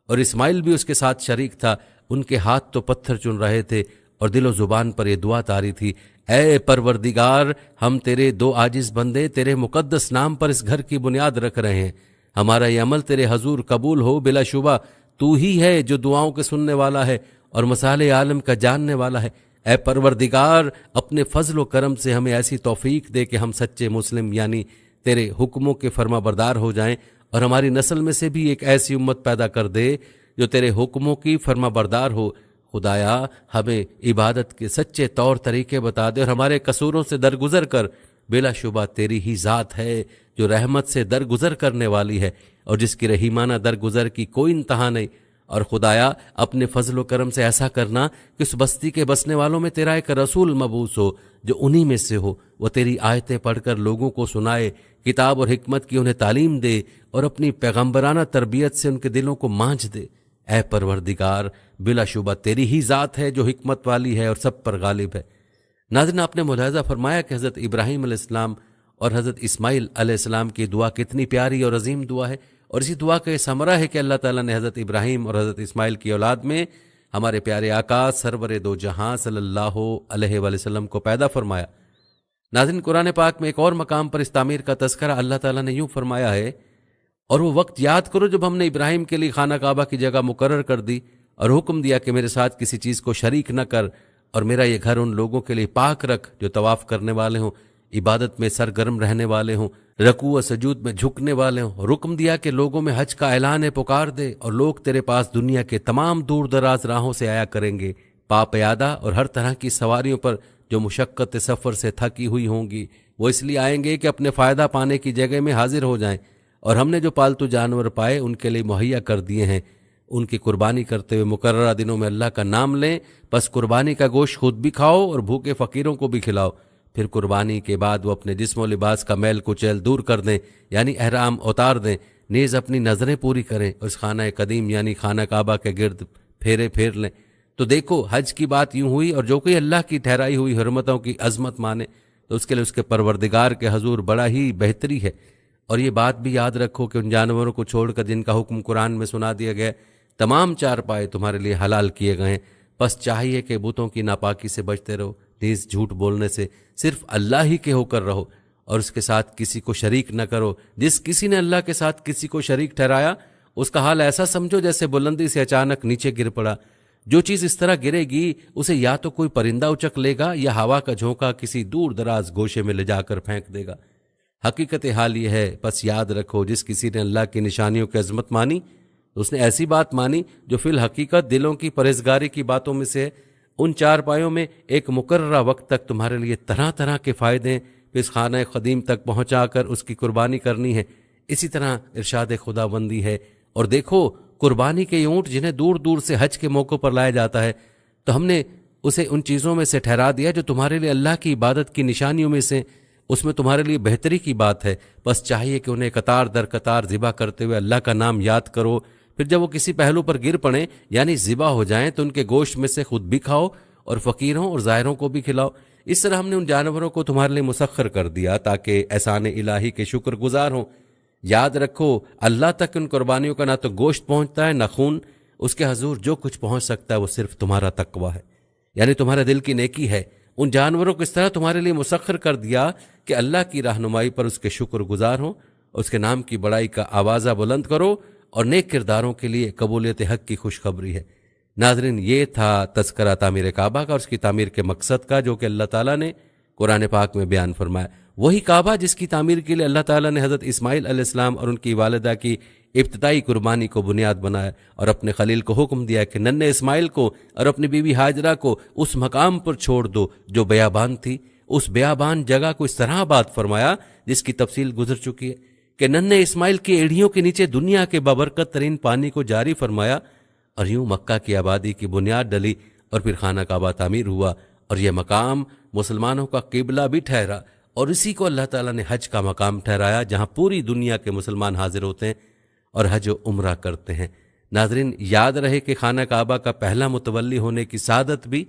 اور اسماعیل بھی اس کے ساتھ شریک تھا۔ ان کے ہاتھ تو پتھر چن رہے تھے اور دل و زبان پر یہ دعا طاری تھی، اے پروردگار، ہم تیرے دو عاجز بندے تیرے مقدس نام پر اس گھر کی بنیاد رکھ رہے ہیں، ہمارا یہ عمل تیرے حضور قبول ہو۔ بلا شبہ تو ہی ہے جو دعاؤں کے سننے والا ہے اور مسائل عالم کا جاننے والا ہے۔ اے پروردگار، اپنے فضل و کرم سے ہمیں ایسی توفیق دے کہ ہم سچے مسلم یعنی تیرے حکموں کے فرما بردار ہو جائیں، اور ہماری نسل میں سے بھی ایک ایسی امت پیدا کر دے جو تیرے حکموں کی فرما بردار ہو۔ خدایا، ہمیں عبادت کے سچے طور طریقے بتا دے اور ہمارے قصوروں سے درگزر کر۔ بلا شبہ تیری ہی ذات ہے جو رحمت سے درگزر کرنے والی ہے اور جس کی رحیمانہ درگزر کی کوئی انتہا نہیں۔ اور خدایا، اپنے فضل و کرم سے ایسا کرنا کہ اس بستی کے بسنے والوں میں تیرا ایک رسول مبعوث ہو جو انہی میں سے ہو، وہ تیری آیتیں پڑھ کر لوگوں کو سنائے، کتاب اور حکمت کی انہیں تعلیم دے اور اپنی پیغمبرانہ تربیت سے ان کے دلوں کو مانجھ دے۔ اے پروردگار، بلا شبہ تیری ہی ذات ہے جو حکمت والی ہے اور سب پر غالب ہے۔ ناظرین، آپ نے ملاحظہ فرمایا کہ حضرت ابراہیم علیہ السلام اور حضرت اسماعیل علیہ السلام کی دعا کتنی پیاری اور عظیم دعا ہے، اور اسی دعا کا یہ ثمرہ ہے کہ اللہ تعالیٰ نے حضرت ابراہیم اور حضرت اسماعیل کی اولاد میں ہمارے پیارے آقا سرور دو جہاں صلی اللہ علیہ وآلہ وسلم کو پیدا فرمایا۔ ناظرین، قرآن پاک میں ایک اور مقام پر اس تعمیر کا تذکرہ اللہ تعالیٰ نے یوں فرمایا ہے، اور وہ وقت یاد کرو جب ہم نے ابراہیم کے لیے خانہ کعبہ کی جگہ مقرر کر دی اور حکم دیا کہ میرے ساتھ کسی چیز کو شریک نہ کر، اور میرا یہ گھر ان لوگوں کے لیے پاک رکھ جو طواف کرنے والے ہوں، عبادت میں سرگرم رہنے والے ہوں، رکوع و سجود میں جھکنے والے ہوں۔ اور حکم دیا کہ لوگوں میں حج کا اعلان پکار دے اور لوگ تیرے پاس دنیا کے تمام دور دراز راہوں سے آیا کریں گے، پا پیادہ اور ہر طرح کی سواریوں پر جو مشقت سفر سے تھکی ہوئی ہوں گی، وہ اس لیے آئیں گے کہ اپنے فائدہ پانے کی جگہ میں حاضر ہو جائیں، اور ہم نے جو پالتو جانور پائے ان کے لیے مہیا کر دیے ہیں، ان کی قربانی کرتے ہوئے مقررہ دنوں میں اللہ کا نام لیں، بس قربانی کا گوشت خود بھی کھاؤ اور بھوکے فقیروں کو بھی کھلاؤ۔ پھر قربانی کے بعد وہ اپنے جسم و لباس کا میل کچیل دور کر دیں، یعنی احرام اتار دیں، نیز اپنی نظریں پوری کریں اور اس خانہ قدیم یعنی خانہ کعبہ کے گرد پھیرے پھیر لیں۔ تو دیکھو حج کی بات یوں ہوئی، اور جو کوئی اللہ کی ٹھہرائی ہوئی حرمتوں کی عظمت مانے تو اس کے لیے اس کے پروردگار کے حضور بڑا ہی بہتری ہے۔ اور یہ بات بھی یاد رکھو کہ ان جانوروں کو چھوڑ کر جن کا حکم قرآن میں سنا دیا گیا، تمام چار پائے تمہارے لیے حلال کیے گئے ہیں، بس چاہیے کہ بتوں کی ناپاکی سے بچتے رہو، نیز جھوٹ بولنے سے صرف اللہ ہی کے ہو کر رہو، اور اس کے ساتھ کسی کو شریک نہ کرو۔ جس کسی نے اللہ کے ساتھ کسی کو شریک ٹھہرایا اس کا حال ایسا سمجھو جیسے بلندی سے اچانک نیچے گر پڑا۔ جو چیز اس طرح گرے گی اسے یا تو کوئی پرندہ اچک لے گا یا ہوا کا جھونکا کسی دور دراز گوشے میں لے جا کر پھینک دے گا۔ حقیقت حال یہ ہے، بس یاد رکھو جس کسی نے اللہ کی نشانیوں کی عظمت مانی تو اس نے ایسی بات مانی جو فی الحقیقت دلوں کی پرہیزگاری کی باتوں میں سے ہے۔ ان چار پایوں میں ایک مقررہ وقت تک تمہارے لیے طرح طرح کے فائدے ہیں، پھر اس خانہ قدیم تک پہنچا کر اس کی قربانی کرنی ہے۔ اسی طرح ارشاد خدا بندی ہے، اور دیکھو قربانی کے اونٹ جنہیں دور دور سے حج کے موقع پر لایا جاتا ہے تو ہم نے اسے ان چیزوں میں سے ٹھہرا دیا جو تمہارے لیے اللہ کی عبادت کی نشانیوں میں سے، اس میں تمہارے لیے بہتری کی بات ہے، بس چاہیے کہ انہیں قطار در قطار ذبح کرتے ہوئے اللہ کا نام یاد کرو، پھر جب وہ کسی پہلو پر گر پڑیں یعنی ذبح ہو جائیں تو ان کے گوشت میں سے خود بھی کھاؤ اور فقیروں اور زائروں کو بھی کھلاؤ۔ اس طرح ہم نے ان جانوروں کو تمہارے لیے مسخر کر دیا تاکہ احسان الہی کے شکر گزار ہوں۔ یاد رکھو اللہ تک ان قربانیوں کا نہ تو گوشت پہنچتا ہے نہ خون، اس کے حضور جو کچھ پہنچ سکتا ہے وہ صرف تمہارا تقویٰ ہے، یعنی تمہارے دل کی نیکی ہے۔ ان جانوروں کو اس طرح تمہارے لیے مسخر کر دیا کہ اللہ کی رہنمائی پر اس کے شکر گزار ہوں، اس کے نام کی بڑائی کا آوازہ بلند کرو، اور نیک کرداروں کے لیے قبولیت حق کی خوشخبری ہے۔ ناظرین، یہ تھا تذکرہ تعمیر کعبہ کا اور اس کی تعمیر کے مقصد کا جو کہ اللہ تعالیٰ نے قرآن پاک میں بیان فرمایا۔ وہی کعبہ جس کی تعمیر کے لیے اللہ تعالیٰ نے حضرت اسماعیل علیہ السلام اور ان کی والدہ کی ابتدائی قربانی کو بنیاد بنایا، اور اپنے خلیل کو حکم دیا کہ ننھے اسماعیل کو اور اپنی بیوی ہاجرہ کو اس مقام پر چھوڑ دو جو بیابان تھی۔ اس بیابان جگہ کو اس طرح آباد فرمایا جس کی تفصیل گزر چکی ہے کہ ننھے اسماعیل کی ایڑیوں کے نیچے دنیا کے بابرکت ترین پانی کو جاری فرمایا، اور یوں مکہ کی آبادی کی بنیاد ڈلی، اور پھر خانہ کعبہ تعمیر ہوا، اور یہ مقام مسلمانوں کا قبلہ بھی ٹھہرا، اور اسی کو اللہ تعالیٰ نے حج کا مقام ٹھہرایا جہاں پوری دنیا کے مسلمان حاضر ہوتے ہیں اور حج و عمرہ کرتے ہیں۔ ناظرین، یاد رہے کہ خانہ کعبہ کا پہلا متولی ہونے کی سعادت بھی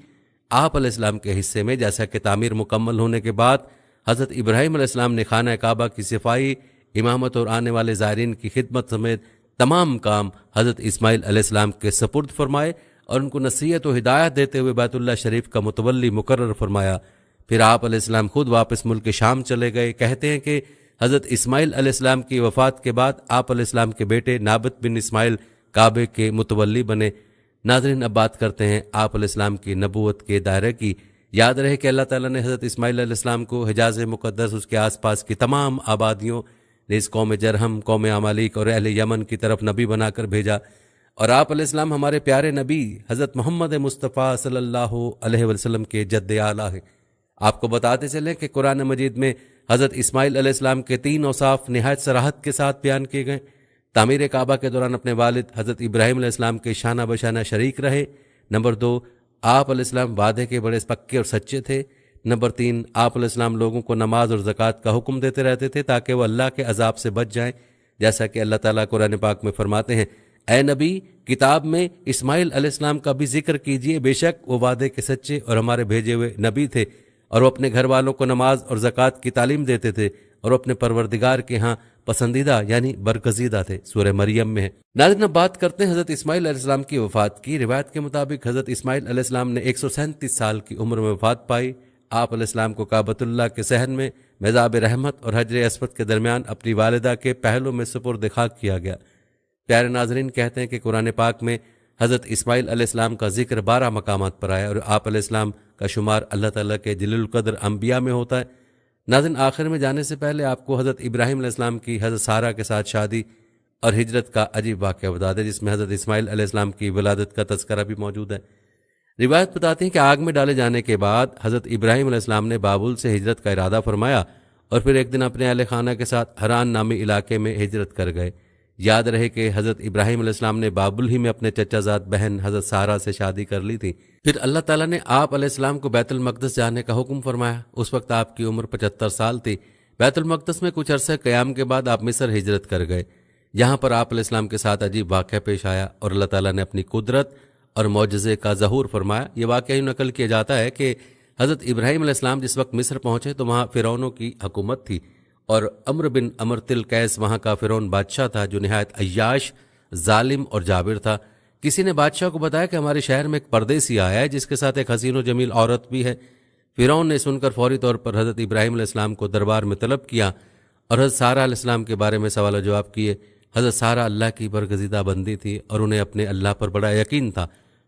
آپ علیہ السلام کے حصے میں، جیسا کہ تعمیر مکمل ہونے کے بعد حضرت ابراہیم علیہ السلام نے خانہ کعبہ کی صفائی، امامت اور آنے والے زائرین کی خدمت سمیت تمام کام حضرت اسماعیل علیہ السلام کے سپرد فرمائے، اور ان کو نصیحت و ہدایت دیتے ہوئے بیت اللہ شریف کا متولی مقرر فرمایا۔ پھر آپ علیہ السلام خود واپس ملک شام چلے گئے۔ کہتے ہیں کہ حضرت اسماعیل علیہ السلام کی وفات کے بعد آپ علیہ السلام کے بیٹے نابت بن اسماعیل کعبے کے متولی بنے۔ ناظرین، اب بات کرتے ہیں آپ علیہ السلام کی نبوت کے دائرے کی۔ یاد رہے کہ اللہ تعالیٰ نے حضرت اسماعیل علیہ السلام کو حجاز مقدس، اس کے آس پاس کی تمام آبادیوں، نیز قوم جرہم، قوم عمالیق اور اہل یمن کی طرف نبی بنا کر بھیجا، اور آپ علیہ السلام ہمارے پیارے نبی حضرت محمد مصطفیٰ صلی اللہ علیہ وسلم کے جد اعلیٰ ہیں۔ آپ کو بتاتے چلیں کہ قرآن مجید میں حضرت اسماعیل علیہ السلام کے 3 اوصاف نہایت صراحت کے ساتھ بیان کیے گئے۔ تعمیر کعبہ کے دوران اپنے والد حضرت ابراہیم علیہ السلام کے شانہ بشانہ شریک رہے۔ نمبر 2، آپ علیہ السلام وعدے کے بڑے پکے اور سچے تھے۔ نمبر 3، آپ علیہ السلام لوگوں کو نماز اور زکوٰۃ کا حکم دیتے رہتے تھے تاکہ وہ اللہ کے عذاب سے بچ جائیں، جیسا کہ اللہ تعالیٰ قرآن پاک میں فرماتے ہیں، اے نبی، کتاب میں اسماعیل علیہ السلام کا بھی ذکر کیجئے، بے شک وہ وعدے کے سچے اور ہمارے بھیجے ہوئے نبی تھے، اور وہ اپنے گھر والوں کو نماز اور زکوٰۃ کی تعلیم دیتے تھے، اور اپنے پروردگار کے ہاں پسندیدہ یعنی برگزیدہ تھے۔ سورہ مریم میں ہے۔ ناظرین، اب بات کرتے ہیں حضرت اسماعیل علیہ السلام کی وفات کی۔ روایت کے مطابق حضرت اسماعیل علیہ السلام نے 137 سال کی عمر میں وفات پائی۔ آپ علیہ السلام کو کعبۃ اللہ کے صحن میں میزاب رحمت اور حجر اسود کے درمیان اپنی والدہ کے پہلو میں سپرد خاک کیا گیا۔ پیارے ناظرین، کہتے ہیں کہ قرآن پاک میں حضرت اسماعیل علیہ السلام کا ذکر 12 مقامات پر آیا، اور آپ علیہ السلام کا شمار اللہ تعالیٰ کے جلیل القدر انبیاء میں ہوتا ہے۔ ناظرین، آخر میں جانے سے پہلے آپ کو حضرت ابراہیم علیہ السلام کی حضرت سارہ کے ساتھ شادی اور ہجرت کا عجیب واقعہ بتا دیں، جس میں حضرت اسماعیل علیہ السلام کی ولادت کا تذکرہ بھی موجود ہے۔ روایت بتاتی ہیں کہ آگ میں ڈالے جانے کے بعد حضرت ابراہیم علیہ السلام نے بابل سے ہجرت کا ارادہ فرمایا، اور پھر ایک دن اپنے اہل خانہ کے ساتھ حران نامی علاقے میں ہجرت کر گئے۔ یاد رہے کہ حضرت ابراہیم علیہ السلام نے بابل ہی میں اپنے چچا زاد بہن حضرت سارہ سے شادی کر لی تھی۔ پھر اللہ تعالیٰ نے آپ علیہ السلام کو بیت المقدس جانے کا حکم فرمایا۔ اس وقت آپ کی عمر 75 سال تھی۔ بیت المقدس میں کچھ عرصہ قیام کے بعد آپ مصر ہجرت کر گئے۔ یہاں پر آپ علیہ السلام کے ساتھ عجیب واقعہ پیش آیا، اور اللہ تعالیٰ نے اپنی قدرت اور معجزے کا ظہور فرمایا۔ یہ واقعہ یوں نقل کیا جاتا ہے کہ حضرت ابراہیم علیہ السلام جس وقت مصر پہنچے تو وہاں فرعونوں کی حکومت تھی، اور عمر بن عمر تل-قیس وہاں کا فرعون بادشاہ تھا جو نہایت عیاش، ظالم اور جابر تھا۔ کسی نے بادشاہ کو بتایا کہ ہمارے شہر میں ایک پردیسی آیا ہے جس کے ساتھ ایک حسین و جمیل عورت بھی ہے۔ فرعون نے سن کر فوری طور پر حضرت ابراہیم علیہ السلام کو دربار میں طلب کیا اور حضرت سارہ علیہ السلام کے بارے میں سوال و جواب کیے۔ حضرت سارہ اللہ کی برگزیدہ بندی تھی اور انہیں اپنے اللہ پر بڑا یقین تھا،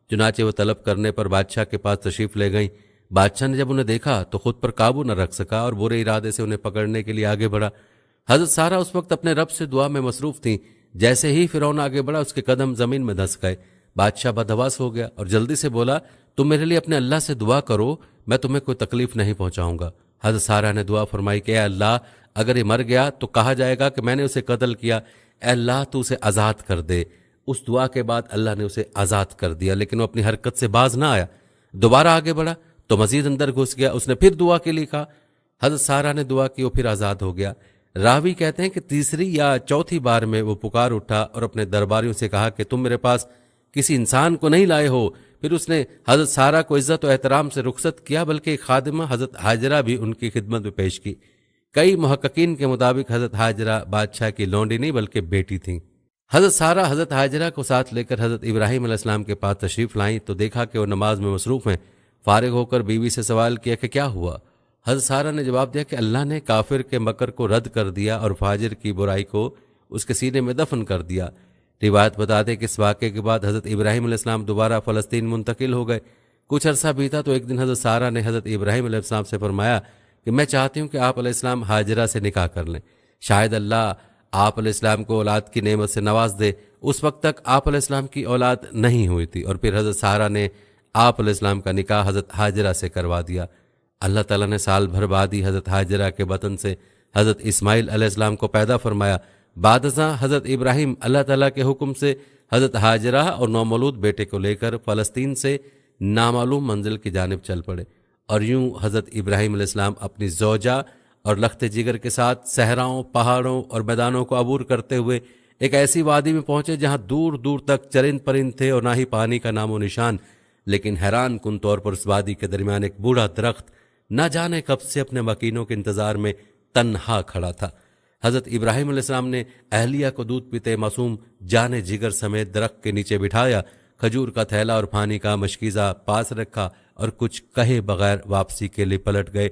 چنانچہ وہ طلب کرنے پر بادشاہ کے پاس تشریف لے گئیں۔ بادشاہ نے جب انہیں دیکھا تو خود پر قابو نہ رکھ سکا اور برے ارادے سے انہیں پکڑنے کے لیے آگے بڑھا۔ حضرت سارہ اس وقت اپنے رب سے دعا میں مصروف تھیں۔ جیسے ہی فرعون آگے بڑھا اس کے قدم زمین میں دھس گئے۔ بادشاہ بدحواس ہو گیا اور جلدی سے بولا، تم میرے لیے اپنے اللہ سے دعا کرو، میں تمہیں کوئی تکلیف نہیں پہنچاؤں گا۔ حضرت سارہ نے دعا فرمائی کہ اے اللہ، اگر یہ مر گیا تو کہا جائے گا کہ میں نے اسے قتل کیا، اے اللہ تو اسے آزاد کر دے۔ اس دعا کے بعد اللہ نے اسے آزاد کر دیا، لیکن وہ اپنی حرکت سے باز نہ آیا۔ دوبارہ آگے بڑھا تو مزید اندر گھس گیا۔ اس نے پھر دعا کے لیے کہا، حضرت سارہ نے دعا کی، وہ پھر آزاد ہو گیا۔ راوی کہتے ہیں کہ تیسری یا چوتھی بار میں وہ پکار اٹھا اور اپنے درباریوں سے کہا کہ تم میرے پاس کسی انسان کو نہیں لائے ہو۔ پھر اس نے حضرت سارہ کو عزت و احترام سے رخصت کیا، بلکہ ایک خادمہ حضرت ہاجرہ بھی ان کی خدمت میں پیش کی۔ کئی محققین کے مطابق حضرت ہاجرہ بادشاہ کی لونڈی نہیں بلکہ بیٹی تھیں۔ حضرت سارہ حضرت ہاجرہ کو ساتھ لے کر حضرت ابراہیم علیہ السلام کے پاس تشریف لائیں تو دیکھا کہ وہ نماز میں مصروف ہیں۔ فارغ ہو کر بیوی سے سوال کیا کہ کیا ہوا؟ حضرت سارہ نے جواب دیا کہ اللہ نے کافر کے مکر کو رد کر دیا اور فاجر کی برائی کو اس کے سینے میں دفن کر دیا۔ روایت بتاتے کہ اس واقعے کے بعد حضرت ابراہیم علیہ السلام دوبارہ فلسطین منتقل ہو گئے۔ کچھ عرصہ بیتا تو ایک دن حضرت سارہ نے حضرت ابراہیم علیہ السلام سے فرمایا کہ میں چاہتی ہوں کہ آپ علیہ السلام ہاجرہ سے نکاح کر لیں، شاید اللہ آپ علیہ السلام کو اولاد کی نعمت سے نواز دے۔ اس وقت تک آپ علیہ السلام کی اولاد نہیں ہوئی تھی، اور پھر حضرت سارہ نے آپ علیہ السلام کا نکاح حضرت ہاجرہ سے کروا دیا۔ اللہ تعالیٰ نے سال بھر بعد ہی حضرت ہاجرہ کے بطن سے حضرت اسماعیل علیہ السلام کو پیدا فرمایا۔ بعد ازاں حضرت ابراہیم اللہ تعالیٰ کے حکم سے حضرت ہاجرہ اور نومولود بیٹے کو لے کر فلسطین سے نامعلوم منزل کی جانب چل پڑے، اور یوں حضرت ابراہیم علیہ السلام اپنی زوجہ اور لخت جگر کے ساتھ صحراؤں، پہاڑوں اور میدانوں کو عبور کرتے ہوئے ایک ایسی وادی میں پہنچے جہاں دور دور تک چرند پرند تھے اور نہ ہی پانی کا نام و نشان۔ لیکن حیران کن طور پر اس وادی کے درمیان ایک بوڑھا درخت نہ جانے کب سے اپنے مکینوں کے انتظار میں تنہا کھڑا تھا۔ حضرت ابراہیم علیہ السلام نے اہلیہ کو دودھ پیتے معصوم جان جگر سمیت درخت کے نیچے بٹھایا، کھجور کا تھیلا اور پانی کا مشکیزہ پاس رکھا اور کچھ کہے بغیر واپسی کے لیے پلٹ گئے۔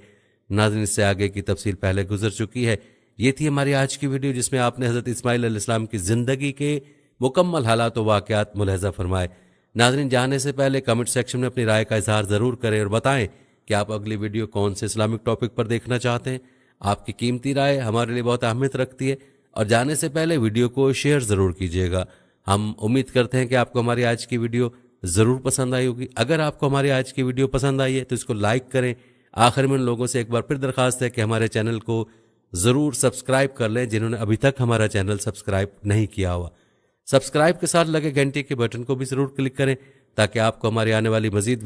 ناظرین، اس سے آگے کی تفصیل پہلے گزر چکی ہے۔ یہ تھی ہماری آج کی ویڈیو جس میں آپ نے حضرت اسماعیل علیہ السلام کی زندگی کے مکمل حالات و واقعات ملاحظہ فرمائے۔ ناظرین، جانے سے پہلے کمنٹ سیکشن میں اپنی رائے کا اظہار ضرور کریں اور بتائیں کہ آپ اگلی ویڈیو کون سے اسلامک ٹاپک پر دیکھنا چاہتے ہیں۔ آپ کی قیمتی رائے ہمارے لیے بہت اہمیت رکھتی ہے، اور جانے سے پہلے ویڈیو کو شیئر ضرور کیجیے گا۔ ہم امید کرتے ہیں کہ آپ کو ہماری آج کی ویڈیو ضرور پسند آئی ہوگی۔ اگر آپ کو ہماری آج کی ویڈیو پسند آئی ہے تو اس کو لائک کریں۔ آخر میں ان لوگوں سے ایک بار پھر درخواست ہے کہ ہمارے چینل کو ضرور سبسکرائب کر لیں جنہوں نے ابھی تک ہمارا چینل سبسکرائب نہیں کیا ہوا۔ سبسکرائب کے ساتھ لگے گھنٹی کے بٹن کو بھی ضرور کلک کریں تاکہ آپ کو ہماری آنے والی مزید